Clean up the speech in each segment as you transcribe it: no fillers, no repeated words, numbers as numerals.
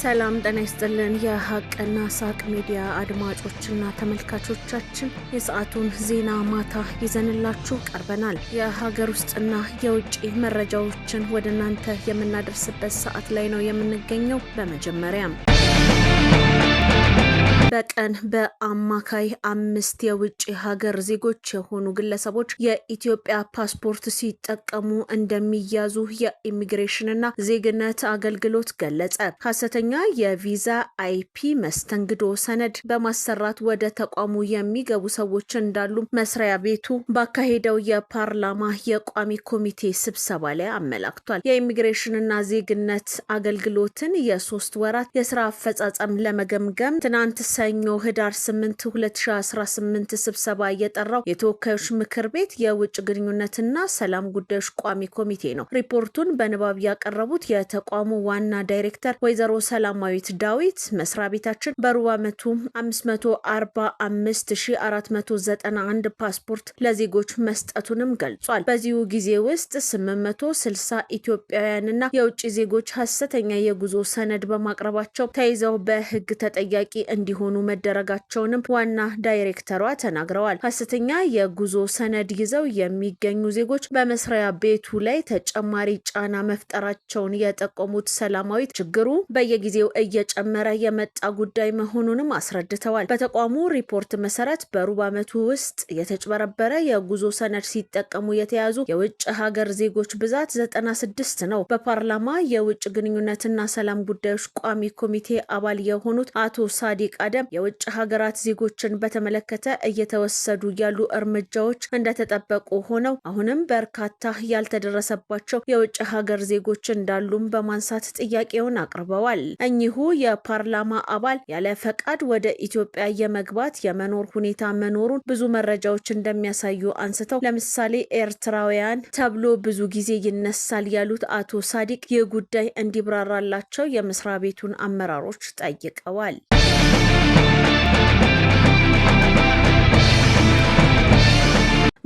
ሰላም ጤና ይስጥልን የሀቅና ሳቅ ሚዲያ አድማጮችና ተመልካቾቻችን የሰዓቱን ዜና ማታ ይዘንላችሁ ቀርበናል። የሀገር ውስጥና የውጭ መረጃዎችን ወደ እናንተ የምናደርስበት ሰዓት ላይ ነው የምንገኘው። በመጀመሪያም በቀን በአማካይ 5 የውጭ ሀገር ዜጎች የሆኑ ግለሰቦች የኢትዮጵያ ፓስፖርት ሲጠቀሙ እንደሚያዙ የኢሚግሬሽንና ዜግነት አገልግሎት ገለጸ። ሐሰተኛ የቪዛ አይፒ መስተንግዶ ሰነድ በማሰራት ወደ ተቋሙ የሚገቡ ሰዎች እንዳሉ መስሪያ ቤቱ ባካሄደው የፓርላማ የቋሚ ኮሚቴ ስብሰባ ላይ አመላክቷል። የኢሚግሬሽንና ዜግነት አገልግሎትን የ3 ወራት የስራ አፈጻጸም ለመገምገም ትናንት ሰኞ ህዳር 8 2018 ስብሰባ የጠራው የተወካዮች ምክር ቤት የውጭ ግንኙነትና ሰላም ጉዳዮች ቋሚ ኮሚቴ ነው። ሪፖርቱን በንባብ ያቀረቡት የተቋሙ ዋና ዳይሬክተር ወይዘሮ ሰላማዊት ዳዊት መስሪያ ቤታችን በሩብ ዓመቱ 545491 ፓስፖርት ለዜጎች መስጠቱንም ገልጿል። በዚሁ ጊዜ ውስጥ 860 ኢትዮጵያውያንና የውጭ ዜጎች ሐሰተኛ የጉዞ ሰነድ በማቅረባቸው ተይዘው በህግ ተጠያቂ እንዲሆኑ መደረጋቸውንም ዋና ዳይሬክተሯ ተናግረዋል። ሐሰተኛ የጉዞ ሰነድ ይዘው የሚገኙ ዜጎች በመስሪያ ቤቱ ላይ ተጨማሪ ጫና መፍጠራቸውን የጠቆሙት ሰላማዊት ችግሩ በየጊዜው እየጨመረ የመጣ ጉዳይ መሆኑንም አስረድተዋል። በተቋሙ ሪፖርት መሰረት በሩብ ዓመቱ ውስጥ የተጭበረበረ የጉዞ ሰነድ ሲጠቀሙ የተያዙ የውጭ ሀገር ዜጎች ብዛት 96 ነው። በፓርላማ የውጭ ግንኙነትና ሰላም ጉዳዮች ቋሚ ኮሚቴ አባል የሆኑት አቶ ሳዲቅ አደም የውጭ ሀገራት ዜጎችን በተመለከተ እየተወሰዱ ያሉ እርምጃዎች እንደተጠበቁ ሆነው አሁንም በርካታ ያልተደረሰባቸው የውጭ ሀገር ዜጎች እንዳሉም በማንሳት ጥያቄውን አቅርበዋል። እኚሁ የፓርላማ አባል ያለ ፈቃድ ወደ ኢትዮጵያ የመግባት የመኖር ሁኔታ መኖሩን ብዙ መረጃዎች እንደሚያሳዩ አንስተው ለምሳሌ ኤርትራውያን ተብሎ ብዙ ጊዜ ይነሳል ያሉት አቶ ሳዲቅ ይህ ጉዳይ እንዲብራራላቸው የመስሪያ ቤቱን አመራሮች ጠይቀዋል።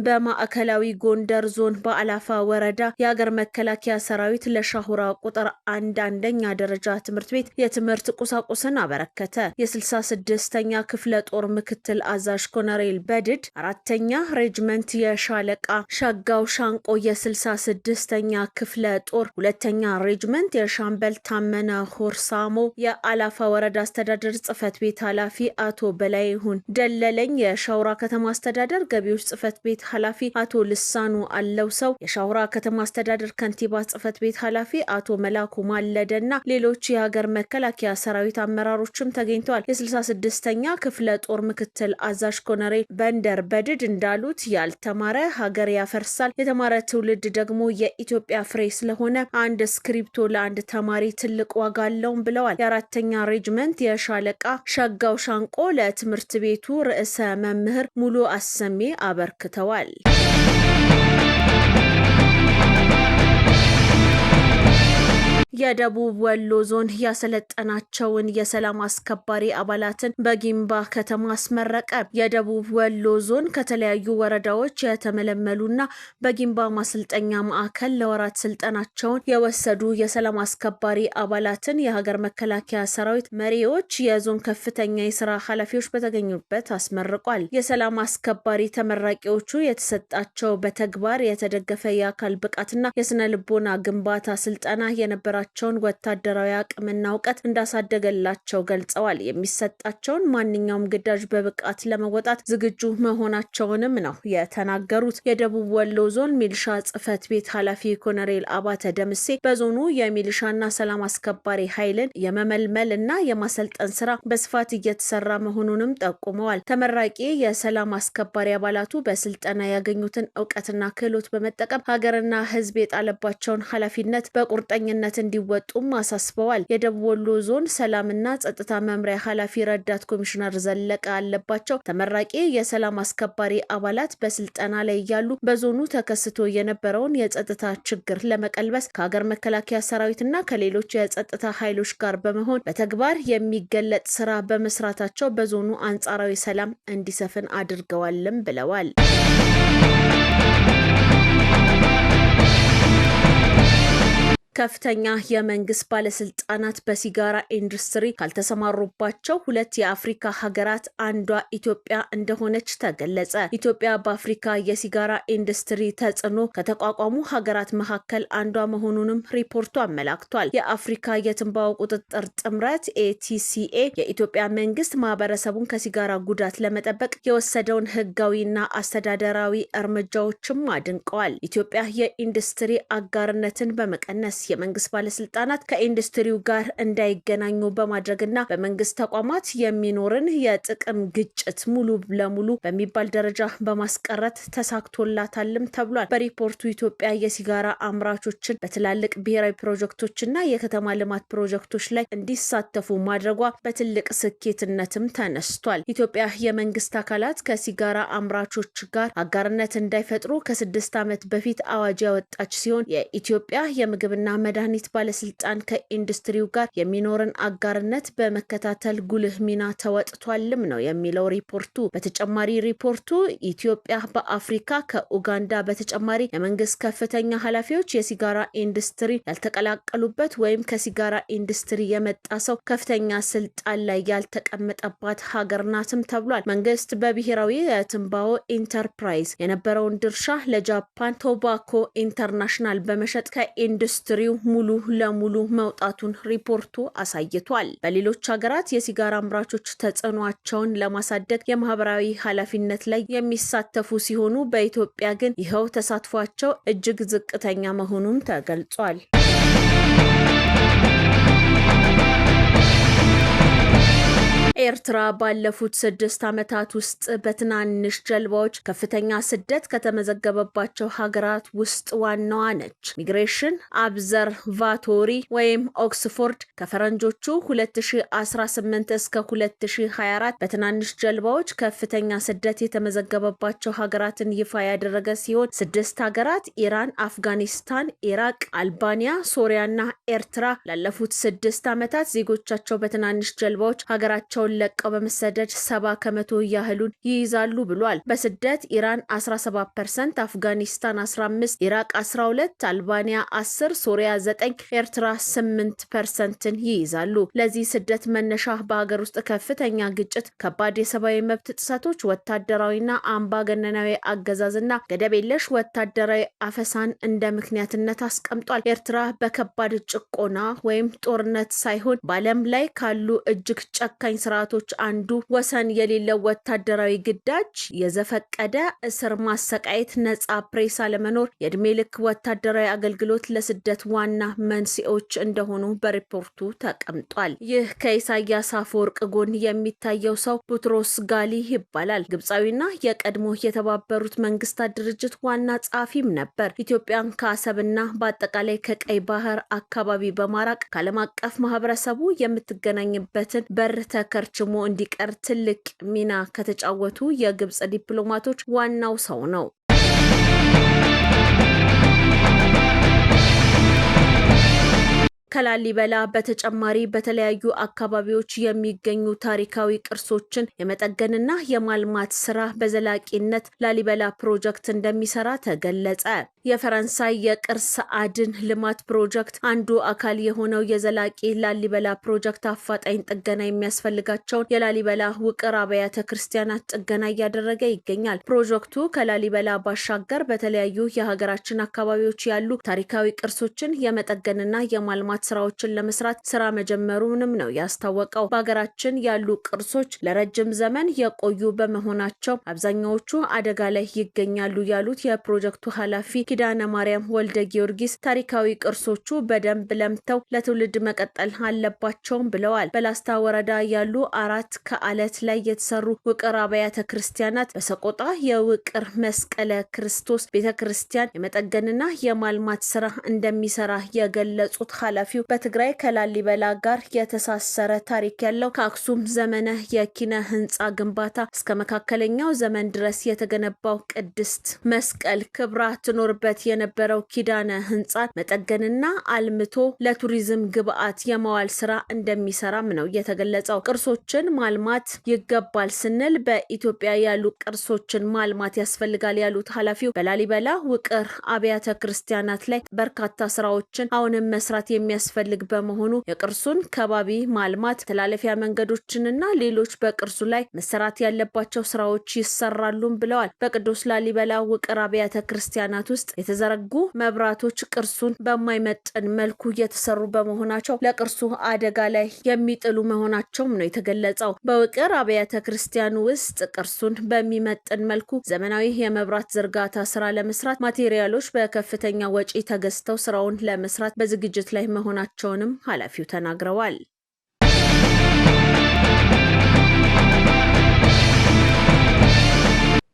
በማዕከላዊ ጎንደር ዞን በአላፋ ወረዳ የሀገር መከላከያ ሰራዊት ለሻሁራ ቁጥር 1ኛ ደረጃ ትምህርት ቤት የትምህርት ቁሳቁስን አበረከተ። የ66ኛ ክፍለ ጦር ምክትል አዛዥ ኮሎኔል በድድ 4ኛ ሬጅመንት የሻለቃ ሸጋው ሻንቆ የ66ኛ ክፍለ ጦር 2ኛ ሬጅመንት የሻምበል ታመነ ሆርሳሞ የአላፋ ወረዳ አስተዳደር ጽህፈት ቤት ኃላፊ አቶ በላይሁን ደለለኝ የሻውራ ከተማ አስተዳደር ገቢዎች ጽህፈት ቤት ኃላፊ አቶ ልሳኑ አለው ሰው የሻውራ ከተማ አስተዳደር ከንቲባ ጽህፈት ቤት ኃላፊ አቶ መላኩ ማለደና ሌሎች የሀገር መከላከያ ሰራዊት አመራሮችም ተገኝተዋል። የ66ኛ ክፍለ ጦር ምክትል አዛዥ ኮሎኔል በንደር በድድ እንዳሉት ያልተማረ ሀገር ያፈርሳል፣ የተማረ ትውልድ ደግሞ የኢትዮጵያ ፍሬ ስለሆነ አንድ ስክሪፕቶ ለአንድ ተማሪ ትልቅ ዋጋ አለውም ብለዋል። የ4ኛ ሬጅመንት የሻለቃ ሸጋው ሻንቆ ለትምህርት ቤቱ ርዕሰ መምህር ሙሉ አሰሜ አበርክተዋል። የደቡብ ወሎ ዞን ያሰለጠናቸውን የሰላም አስከባሪ አባላትን በጊምባ ከተማ አስመረቀ። የደቡብ ወሎ ዞን ከተለያዩ ወረዳዎች የተመለመሉና በጊምባ ማሰልጠኛ ማዕከል ለወራት ስልጠናቸውን የወሰዱ የሰላም አስከባሪ አባላትን የሀገር መከላከያ ሰራዊት መሪዎች፣ የዞን ከፍተኛ የስራ ኃላፊዎች በተገኙበት አስመርቋል። የሰላም አስከባሪ ተመራቂዎቹ የተሰጣቸው በተግባር የተደገፈ የአካል ብቃትና የስነ ልቦና ግንባታ ስልጠና የነበራቸው ወታደራዊ አቅምና እውቀት እንዳሳደገላቸው ገልጸዋል። የሚሰጣቸውን ማንኛውም ግዳጅ በብቃት ለመወጣት ዝግጁ መሆናቸውንም ነው የተናገሩት። የደቡብ ወሎ ዞን ሚሊሻ ጽህፈት ቤት ኃላፊ ኮሎኔል አባተ ደምሴ በዞኑ የሚሊሻና ሰላም አስከባሪ ኃይልን የመመልመል እና የማሰልጠን ስራ በስፋት እየተሰራ መሆኑንም ጠቁመዋል። ተመራቂ የሰላም አስከባሪ አባላቱ በስልጠና ያገኙትን እውቀትና ክህሎት በመጠቀም ሀገርና ሕዝብ የጣለባቸውን ኃላፊነት በቁርጠኝነት እንዲወጡም አሳስበዋል። የደቡብ ወሎ ዞን ሰላምና ጸጥታ መምሪያ ኃላፊ ረዳት ኮሚሽነር ዘለቀ አለባቸው ተመራቂ የሰላም አስከባሪ አባላት በስልጠና ላይ ያሉ በዞኑ ተከስቶ የነበረውን የጸጥታ ችግር ለመቀልበስ ከሀገር መከላከያ ሰራዊትና ከሌሎች የጸጥታ ኃይሎች ጋር በመሆን በተግባር የሚገለጥ ስራ በመስራታቸው በዞኑ አንጻራዊ ሰላም እንዲሰፍን አድርገዋልም ብለዋል። ከፍተኛ የመንግስት ባለስልጣናት በሲጋራ ኢንዱስትሪ ካልተሰማሩባቸው ሁለት የአፍሪካ ሀገራት አንዷ ኢትዮጵያ እንደሆነች ተገለጸ። ኢትዮጵያ በአፍሪካ የሲጋራ ኢንዱስትሪ ተጽዕኖ ከተቋቋሙ ሀገራት መካከል አንዷ መሆኑንም ሪፖርቱ አመላክቷል። የአፍሪካ የትንባሆ ቁጥጥር ጥምረት ATCA የኢትዮጵያ መንግስት ማህበረሰቡን ከሲጋራ ጉዳት ለመጠበቅ የወሰደውን ህጋዊና አስተዳደራዊ እርምጃዎችም አድንቀዋል። ኢትዮጵያ የኢንዱስትሪ አጋርነትን በመቀነስ የመንግስት ባለስልጣናት ከኢንዱስትሪው ጋር እንዳይገናኙ በማድረግና በመንግስት ተቋማት የሚኖርን የጥቅም ግጭት ሙሉ ለሙሉ በሚባል ደረጃ በማስቀረት ተሳክቶላታልም ተብሏል። በሪፖርቱ ኢትዮጵያ የሲጋራ አምራቾችን በትላልቅ ብሔራዊ ፕሮጀክቶችና የከተማ ልማት ፕሮጀክቶች ላይ እንዲሳተፉ ማድረጓ በትልቅ ስኬትነትም ተነስቷል። ኢትዮጵያ የመንግስት አካላት ከሲጋራ አምራቾች ጋር አጋርነት እንዳይፈጥሩ ከ6 ዓመት በፊት አዋጅ ያወጣች ሲሆን የኢትዮጵያ የምግብና መድኃኒት ባለስልጣን ከኢንዱስትሪው ጋር የሚኖርን አጋርነት በመከታተል ጉልህ ሚና ተወጥቷልም ነው የሚለው ሪፖርቱ። በተጨማሪ ሪፖርቱ ኢትዮጵያ በአፍሪካ ከኡጋንዳ በተጨማሪ የመንግስት ከፍተኛ ኃላፊዎች የሲጋራ ኢንዱስትሪ ያልተቀላቀሉበት ወይም ከሲጋራ ኢንዱስትሪ የመጣ ሰው ከፍተኛ ስልጣን ላይ ያልተቀመጠባት ሀገር ናትም ተብሏል። መንግስት በብሔራዊ የትንባሆ ኢንተርፕራይዝ የነበረውን ድርሻ ለጃፓን ቶባኮ ኢንተርናሽናል በመሸጥ ከኢንዱስትሪው ሙሉ ለሙሉ መውጣቱን ሪፖርቱ አሳይቷል። በሌሎች ሀገራት የሲጋራ አምራቾች ተጽዕኖአቸውን ለማሳደግ የማህበራዊ ኃላፊነት ላይ የሚሳተፉ ሲሆኑ በኢትዮጵያ ግን ይኸው ተሳትፏቸው እጅግ ዝቅተኛ መሆኑን ተገልጿል። ኤርትራ ባለፉት 6 ዓመታት ውስጥ በትናንሽ ጀልባዎች ከፍተኛ ስደት ከተመዘገበባቸው ሀገራት ውስጥ ዋናዋ ነች። ሚግሬሽን አብዘርቫቶሪ ወይም ኦክስፎርድ ከፈረንጆቹ 2018 እስከ 2024 በትናንሽ ጀልባዎች ከፍተኛ ስደት የተመዘገበባቸው ሀገራትን ይፋ ያደረገ ሲሆን 6 ሀገራት ኢራን፣ አፍጋኒስታን፣ ኢራቅ፣ አልባኒያ፣ ሶሪያና ኤርትራ ላለፉት 6 ዓመታት ዜጎቻቸው በትናንሽ ጀልባዎች ሀገራቸው ለቀው በመሰደድ 70% ያህሉን ይይዛሉ ብሏል። በስደት ኢራን 17%፣ አፍጋኒስታን 15%፣ ኢራቅ 12%፣ አልባኒያ 10%፣ ሶሪያ 9%፣ ኤርትራ 8%ን ይይዛሉ። ለዚህ ስደት መነሻ በሀገር ውስጥ ከፍተኛ ግጭት፣ ከባድ የሰብአዊ መብት ጥሰቶች፣ ወታደራዊና አምባገነናዊ አገዛዝና ገደብ የለሽ ወታደራዊ አፈሳን እንደ ምክንያትነት አስቀምጧል። ኤርትራ በከባድ ጭቆና ወይም ጦርነት ሳይሆን በዓለም ላይ ካሉ እጅግ ጨካኝ ስርዓቶች አንዱ ወሰን የሌለው ወታደራዊ ግዳጅ፣ የዘፈቀደ እስር፣ ማሰቃየት፣ ነጻ ፕሬስ አለመኖር፣ የእድሜ ልክ ወታደራዊ አገልግሎት ለስደት ዋና መንስኤዎች እንደሆኑ በሪፖርቱ ተቀምጧል። ይህ ከኢሳያስ አፈወርቅ ጎን የሚታየው ሰው ቡትሮስ ጋሊ ይባላል። ግብፃዊና የቀድሞ የተባበሩት መንግስታት ድርጅት ዋና ጸሐፊም ነበር። ኢትዮጵያን ከአሰብና በአጠቃላይ ከቀይ ባህር አካባቢ በማራቅ ከዓለም አቀፍ ማህበረሰቡ የምትገናኝበትን በር ተከርችሞ እንዲቀር ትልቅ ሚና ከተጫወቱ የግብጽ ዲፕሎማቶች ዋናው ሰው ነው። ከላሊበላ በተጨማሪ በተለያዩ አካባቢዎች የሚገኙ ታሪካዊ ቅርሶችን የመጠገንና የማልማት ስራ በዘላቂነት ላሊበላ ፕሮጀክት እንደሚሰራ ተገለጸ። የፈረንሳይ የቅርስ አድን ልማት ፕሮጀክት አንዱ አካል የሆነው የዘላቂ ላሊበላ ፕሮጀክት አፋጣኝ ጥገና የሚያስፈልጋቸውን የላሊበላ ውቅር አብያተ ክርስቲያናት ጥገና እያደረገ ይገኛል። ፕሮጀክቱ ከላሊበላ ባሻገር በተለያዩ የሀገራችን አካባቢዎች ያሉ ታሪካዊ ቅርሶችን የመጠገንና የማልማት ስራዎችን ለመስራት ስራ መጀመሩንም ነው ያስታወቀው። በሀገራችን ያሉ ቅርሶች ለረጅም ዘመን የቆዩ በመሆናቸው አብዛኛዎቹ አደጋ ላይ ይገኛሉ ያሉት የፕሮጀክቱ ኃላፊ ኪዳነ ማርያም ወልደ ጊዮርጊስ ታሪካዊ ቅርሶቹ በደንብ ለምተው ለትውልድ መቀጠል አለባቸውም ብለዋል። በላስታ ወረዳ ያሉ 4 ከአለት ላይ የተሰሩ ውቅር አብያተ ክርስቲያናት በሰቆጣ የውቅር መስቀለ ክርስቶስ ቤተክርስቲያን የመጠገንና የማልማት ስራ እንደሚሰራ የገለጹት ኃላፊ ኃላፊው በትግራይ ከላሊበላ ጋር የተሳሰረ ታሪክ ያለው ከአክሱም ዘመነ የኪነ ህንጻ ግንባታ እስከ መካከለኛው ዘመን ድረስ የተገነባው ቅድስት መስቀል ክብራ ትኖርበት የነበረው ኪዳነ ህንጻን መጠገንና አልምቶ ለቱሪዝም ግብዓት የማዋል ስራ እንደሚሰራም ነው የተገለጸው። ቅርሶችን ማልማት ይገባል ስንል በኢትዮጵያ ያሉ ቅርሶችን ማልማት ያስፈልጋል ያሉት ኃላፊው በላሊበላ ውቅር አብያተ ክርስቲያናት ላይ በርካታ ስራዎችን አሁንም መስራት የሚያስፈልግ በመሆኑ የቅርሱን ከባቢ ማልማት፣ ተላለፊያ መንገዶችንና ሌሎች በቅርሱ ላይ መሰራት ያለባቸው ስራዎች ይሰራሉም ብለዋል። በቅዱስ ላሊበላ ውቅር አብያተ ክርስቲያናት ውስጥ የተዘረጉ መብራቶች ቅርሱን በማይመጥን መልኩ የተሰሩ በመሆናቸው ለቅርሱ አደጋ ላይ የሚጥሉ መሆናቸውም ነው የተገለጸው። በውቅር አብያተ ክርስቲያን ውስጥ ቅርሱን በሚመጥን መልኩ ዘመናዊ የመብራት ዝርጋታ ስራ ለመስራት ማቴሪያሎች በከፍተኛ ወጪ ተገዝተው ስራውን ለመስራት በዝግጅት ላይ መሆናቸውንም ኃላፊው ተናግረዋል።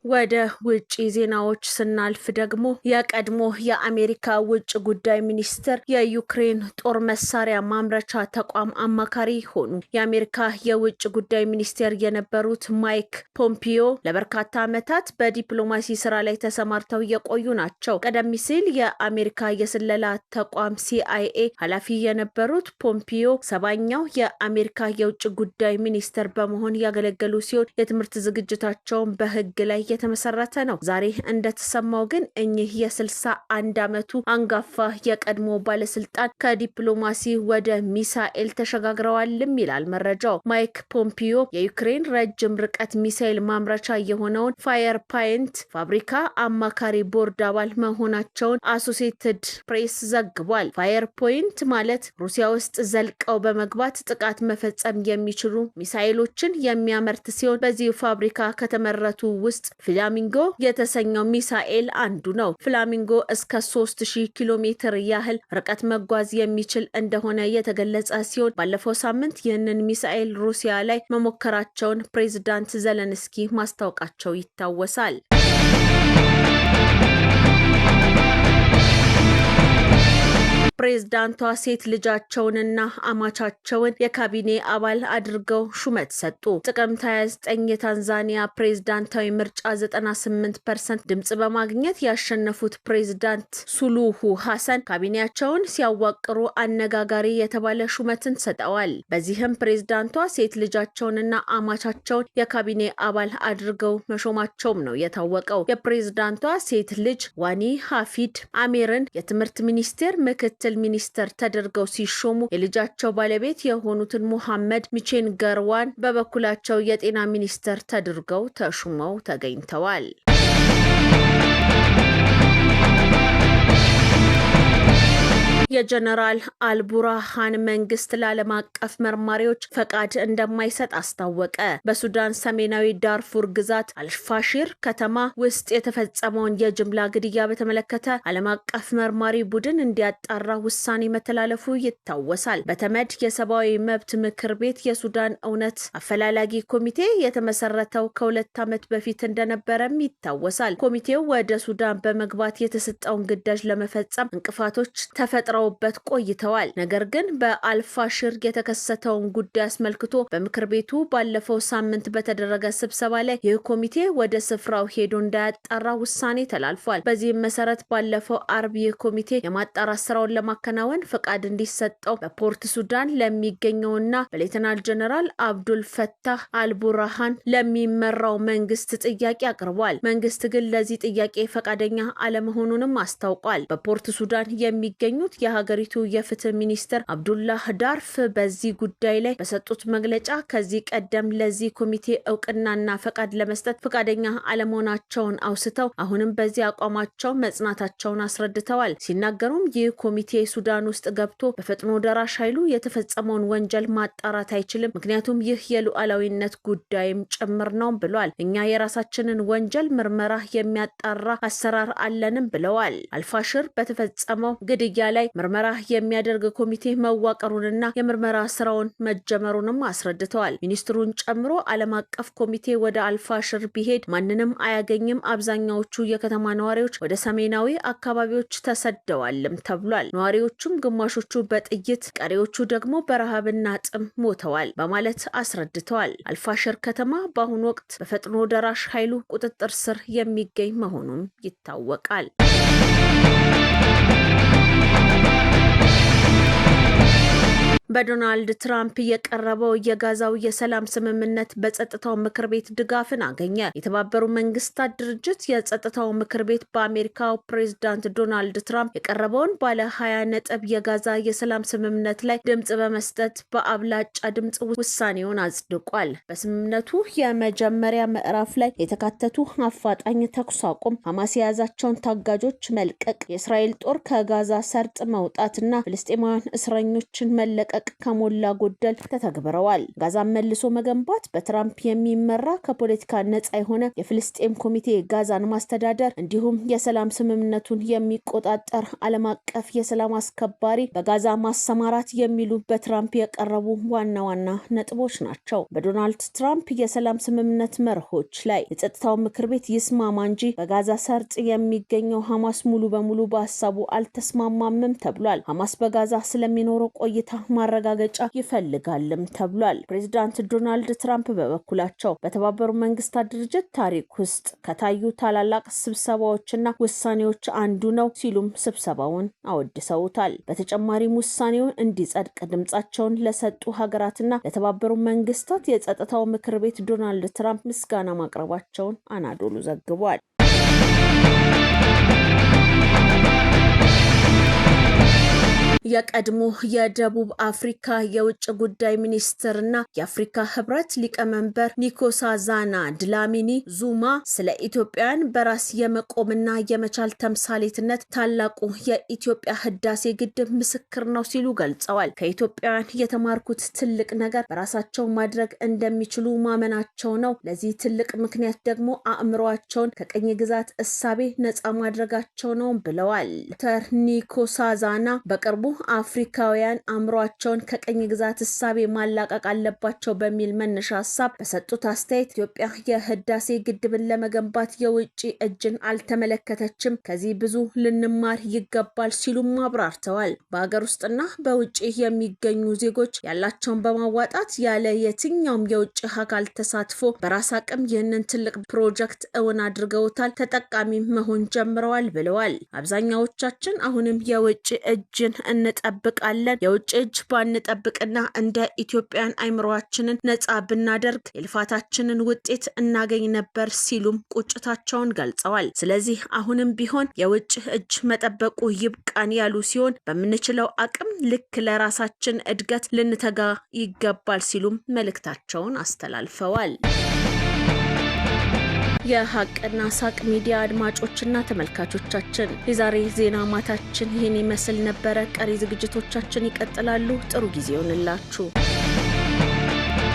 ወደ ውጪ ዜናዎች ስናልፍ ደግሞ የቀድሞ የአሜሪካ ውጭ ጉዳይ ሚኒስትር የዩክሬን ጦር መሳሪያ ማምረቻ ተቋም አማካሪ ሆኑ። የአሜሪካ የውጭ ጉዳይ ሚኒስቴር የነበሩት ማይክ ፖምፒዮ ለበርካታ ዓመታት በዲፕሎማሲ ስራ ላይ ተሰማርተው የቆዩ ናቸው። ቀደም ሲል የአሜሪካ የስለላ ተቋም CIA ኃላፊ የነበሩት ፖምፒዮ 7ኛው የአሜሪካ የውጭ ጉዳይ ሚኒስትር በመሆን ያገለገሉ ሲሆን የትምህርት ዝግጅታቸውን በሕግ ላይ የተመሰረተ ነው። ዛሬ እንደተሰማው ግን እኚህ የ61 ዓመቱ አንጋፋ የቀድሞ ባለስልጣን ከዲፕሎማሲ ወደ ሚሳኤል ተሸጋግረዋልም ይላል መረጃው። ማይክ ፖምፒዮ የዩክሬን ረጅም ርቀት ሚሳኤል ማምረቻ የሆነውን ፋየር ፓይንት ፋብሪካ አማካሪ ቦርድ አባል መሆናቸውን አሶሲየትድ ፕሬስ ዘግቧል። ፋየር ፖይንት ማለት ሩሲያ ውስጥ ዘልቀው በመግባት ጥቃት መፈጸም የሚችሉ ሚሳኤሎችን የሚያመርት ሲሆን በዚህ ፋብሪካ ከተመረቱ ውስጥ ፍላሚንጎ የተሰኘው ሚሳኤል አንዱ ነው። ፍላሚንጎ እስከ 3000 ኪሎ ሜትር ያህል ርቀት መጓዝ የሚችል እንደሆነ የተገለጸ ሲሆን ባለፈው ሳምንት ይህንን ሚሳኤል ሩሲያ ላይ መሞከራቸውን ፕሬዝዳንት ዘለንስኪ ማስታወቃቸው ይታወሳል። ፕሬዝዳንቷ ሴት ልጃቸውንና አማቻቸውን የካቢኔ አባል አድርገው ሹመት ሰጡ። ጥቅምት 29 የታንዛኒያ ፕሬዝዳንታዊ ምርጫ 98% ድምጽ በማግኘት ያሸነፉት ፕሬዝዳንት ሱሉሁ ሐሰን ካቢኔያቸውን ሲያዋቅሩ አነጋጋሪ የተባለ ሹመትን ሰጠዋል። በዚህም ፕሬዝዳንቷ ሴት ልጃቸውንና አማቻቸውን የካቢኔ አባል አድርገው መሾማቸውም ነው የታወቀው። የፕሬዝዳንቷ ሴት ልጅ ዋኒ ሀፊድ አሜርን የትምህርት ሚኒስቴር ምክትል ሚኒስተር ተደርገው ሲሾሙ የልጃቸው ባለቤት የሆኑትን ሙሐመድ ሚቼን ገርዋን በበኩላቸው የጤና ሚኒስተር ተደርገው ተሹመው ተገኝተዋል። የጀነራል አልቡርሃን መንግስት ለዓለም አቀፍ መርማሪዎች ፈቃድ እንደማይሰጥ አስታወቀ። በሱዳን ሰሜናዊ ዳርፉር ግዛት አልፋሺር ከተማ ውስጥ የተፈጸመውን የጅምላ ግድያ በተመለከተ ዓለም አቀፍ መርማሪ ቡድን እንዲያጣራ ውሳኔ መተላለፉ ይታወሳል። በተመድ የሰብአዊ መብት ምክር ቤት የሱዳን እውነት አፈላላጊ ኮሚቴ የተመሰረተው ከ2 ዓመት በፊት እንደነበረም ይታወሳል። ኮሚቴው ወደ ሱዳን በመግባት የተሰጠውን ግዳጅ ለመፈጸም እንቅፋቶች ተፈጥረውበት ቆይተዋል። ነገር ግን በአልፋሽር የተከሰተውን ጉዳይ አስመልክቶ በምክር ቤቱ ባለፈው ሳምንት በተደረገ ስብሰባ ላይ ይህ ኮሚቴ ወደ ስፍራው ሄዶ እንዳያጣራ ውሳኔ ተላልፏል። በዚህም መሰረት ባለፈው አርብ ይህ ኮሚቴ የማጣራት ስራውን ለማከናወን ፈቃድ እንዲሰጠው በፖርት ሱዳን ለሚገኘውና በሌተናል ጀነራል አብዱል ፈታህ አልቡርሃን ለሚመራው መንግስት ጥያቄ አቅርቧል። መንግስት ግን ለዚህ ጥያቄ ፈቃደኛ አለመሆኑንም አስታውቋል። በፖርት ሱዳን የሚገኙት የሀገሪቱ የፍትህ ሚኒስትር አብዱላህ ዳርፍ በዚህ ጉዳይ ላይ በሰጡት መግለጫ ከዚህ ቀደም ለዚህ ኮሚቴ እውቅናና ፈቃድ ለመስጠት ፈቃደኛ አለመሆናቸውን አውስተው አሁንም በዚህ አቋማቸው መጽናታቸውን አስረድተዋል። ሲናገሩም ይህ ኮሚቴ ሱዳን ውስጥ ገብቶ በፈጥኖ ደራሽ ኃይሉ የተፈጸመውን ወንጀል ማጣራት አይችልም፣ ምክንያቱም ይህ የሉዓላዊነት ጉዳይም ጭምር ነው ብሏል። እኛ የራሳችንን ወንጀል ምርመራ የሚያጣራ አሰራር አለንም ብለዋል። አልፋሽር በተፈጸመው ግድያ ላይ ምርመራ የሚያደርግ ኮሚቴ መዋቀሩንና የምርመራ ስራውን መጀመሩንም አስረድተዋል። ሚኒስትሩን ጨምሮ ዓለም አቀፍ ኮሚቴ ወደ አልፋሽር ቢሄድ ማንንም አያገኝም። አብዛኛዎቹ የከተማ ነዋሪዎች ወደ ሰሜናዊ አካባቢዎች ተሰደዋልም ተብሏል። ነዋሪዎቹም ግማሾቹ በጥይት ቀሪዎቹ ደግሞ በረሃብና ጥም ሞተዋል በማለት አስረድተዋል። አልፋሽር ከተማ በአሁኑ ወቅት በፈጥኖ ደራሽ ኃይሉ ቁጥጥር ስር የሚገኝ መሆኑን ይታወቃል። በዶናልድ ትራምፕ የቀረበው የጋዛው የሰላም ስምምነት በጸጥታው ምክር ቤት ድጋፍን አገኘ። የተባበሩት መንግስታት ድርጅት የጸጥታው ምክር ቤት በአሜሪካው ፕሬዝዳንት ዶናልድ ትራምፕ የቀረበውን ባለ 20 ነጥብ የጋዛ የሰላም ስምምነት ላይ ድምጽ በመስጠት በአብላጫ ድምጽ ውሳኔውን አጽድቋል። በስምምነቱ የመጀመሪያ ምዕራፍ ላይ የተካተቱ አፋጣኝ ተኩስ አቁም፣ ሐማስ የያዛቸውን ታጋጆች መልቀቅ፣ የእስራኤል ጦር ከጋዛ ሰርጥ መውጣትና ፍልስጤማውያን እስረኞችን መለቀቅ ከሞላ ጎደል ተተግብረዋል። ጋዛን መልሶ መገንባት፣ በትራምፕ የሚመራ ከፖለቲካ ነጻ የሆነ የፍልስጤም ኮሚቴ ጋዛን ማስተዳደር እንዲሁም የሰላም ስምምነቱን የሚቆጣጠር ዓለም አቀፍ የሰላም አስከባሪ በጋዛ ማሰማራት የሚሉ በትራምፕ የቀረቡ ዋና ዋና ነጥቦች ናቸው። በዶናልድ ትራምፕ የሰላም ስምምነት መርሆች ላይ የጸጥታው ምክር ቤት ይስማማ እንጂ በጋዛ ሰርጥ የሚገኘው ሐማስ ሙሉ በሙሉ በሀሳቡ አልተስማማምም ተብሏል። ሐማስ በጋዛ ስለሚኖረው ቆይታ ማረጋገጫ ይፈልጋልም ተብሏል። ፕሬዝዳንት ዶናልድ ትራምፕ በበኩላቸው በተባበሩት መንግስታት ድርጅት ታሪክ ውስጥ ከታዩ ታላላቅ ስብሰባዎችና ውሳኔዎች አንዱ ነው ሲሉም ስብሰባውን አወድሰውታል። በተጨማሪም ውሳኔውን እንዲጸድቅ ድምጻቸውን ለሰጡ ሀገራትና ለተባበሩት መንግስታት የጸጥታው ምክር ቤት ዶናልድ ትራምፕ ምስጋና ማቅረባቸውን አናዶሉ ዘግቧል። የቀድሞ የደቡብ አፍሪካ የውጭ ጉዳይ ሚኒስትርና የአፍሪካ ህብረት ሊቀመንበር ንኮሳዛና ድላሚኒ ዙማ ስለ ኢትዮጵያን በራስ የመቆምና የመቻል ተምሳሌትነት ታላቁ የኢትዮጵያ ህዳሴ ግድብ ምስክር ነው ሲሉ ገልጸዋል። ከኢትዮጵያውያን የተማርኩት ትልቅ ነገር በራሳቸው ማድረግ እንደሚችሉ ማመናቸው ነው። ለዚህ ትልቅ ምክንያት ደግሞ አእምሯቸውን ከቅኝ ግዛት እሳቤ ነጻ ማድረጋቸው ነው ብለዋል። ዶክተር ንኮሳዛና በቅርቡ አፍሪካውያን አእምሯቸውን ከቅኝ ግዛት እሳቤ ማላቀቅ አለባቸው በሚል መነሻ ሀሳብ በሰጡት አስተያየት ኢትዮጵያ የህዳሴ ግድብን ለመገንባት የውጭ እጅን አልተመለከተችም፣ ከዚህ ብዙ ልንማር ይገባል ሲሉም አብራርተዋል። በሀገር ውስጥና በውጭ የሚገኙ ዜጎች ያላቸውን በማዋጣት ያለ የትኛውም የውጭ አካል ተሳትፎ በራስ አቅም ይህንን ትልቅ ፕሮጀክት እውን አድርገውታል፣ ተጠቃሚ መሆን ጀምረዋል ብለዋል። አብዛኛዎቻችን አሁንም የውጭ እጅን እንጠብቃለን። የውጭ እጅ ባንጠብቅና እንደ ኢትዮጵያን አይምሮአችንን ነጻ ብናደርግ የልፋታችንን ውጤት እናገኝ ነበር ሲሉም ቁጭታቸውን ገልጸዋል። ስለዚህ አሁንም ቢሆን የውጭ እጅ መጠበቁ ይብቃን ያሉ ሲሆን በምንችለው አቅም ልክ ለራሳችን እድገት ልንተጋ ይገባል ሲሉም መልእክታቸውን አስተላልፈዋል። የሀቅና ሳቅ ሚዲያ አድማጮችና ተመልካቾቻችን የዛሬ ዜና ማታችን ይህን ይመስል ነበረ። ቀሪ ዝግጅቶቻችን ይቀጥላሉ። ጥሩ ጊዜ ይሁንላችሁ።